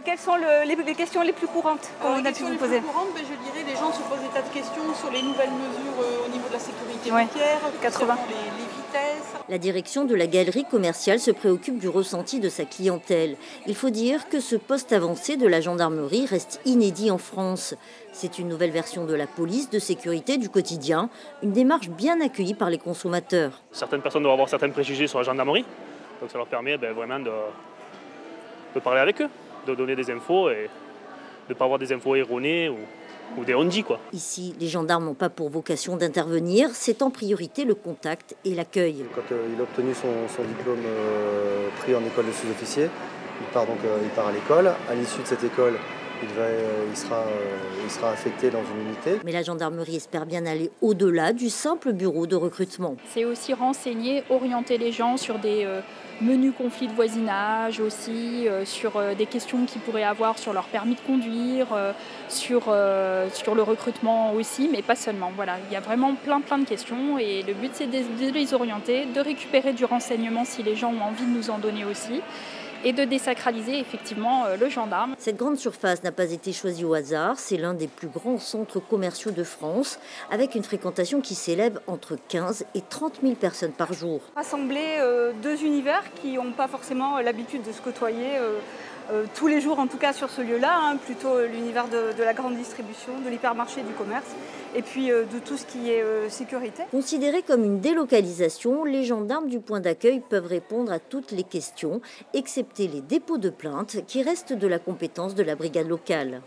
Quelles sont les questions les plus courantes qu'on a pu vous poser? Les plus courantes, je dirais, les gens se posent des tas de questions sur les nouvelles mesures au niveau de la sécurité Ouais, routière, 80. les vitesses. La direction de la galerie commerciale se préoccupe du ressenti de sa clientèle. Il faut dire que ce poste avancé de la gendarmerie reste inédit en France. C'est une nouvelle version de la police de sécurité du quotidien, une démarche bien accueillie par les consommateurs. Certaines personnes doivent avoir certains préjugés sur la gendarmerie, donc ça leur permet vraiment de parler avec eux, de donner des infos et de ne pas avoir des infos erronées ou des on-dit, quoi. Ici, les gendarmes n'ont pas pour vocation d'intervenir, c'est en priorité le contact et l'accueil. Quand il a obtenu son diplôme pris en école de sous-officier, il part à l'école. À l'issue de cette école, il sera affecté dans une unité. Mais la gendarmerie espère bien aller au-delà du simple bureau de recrutement. C'est aussi renseigner, orienter les gens sur des menus conflits de voisinage, aussi sur des questions qu'ils pourraient avoir sur leur permis de conduire, sur le recrutement aussi, mais pas seulement. Voilà, il y a vraiment plein de questions et le but c'est de les orienter, de récupérer du renseignement si les gens ont envie de nous en donner aussi, et de désacraliser effectivement le gendarme. Cette grande surface n'a pas été choisie au hasard, c'est l'un des plus grands centres commerciaux de France, avec une fréquentation qui s'élève entre 15 et 30 000 personnes par jour. Rassembler deux univers qui n'ont pas forcément l'habitude de se côtoyer tous les jours, en tout cas sur ce lieu-là, plutôt l'univers de la grande distribution, de l'hypermarché, du commerce, et puis de tout ce qui est sécurité. Considérés comme une délocalisation, les gendarmes du point d'accueil peuvent répondre à toutes les questions, excepté les dépôts de plaintes qui restent de la compétence de la brigade locale.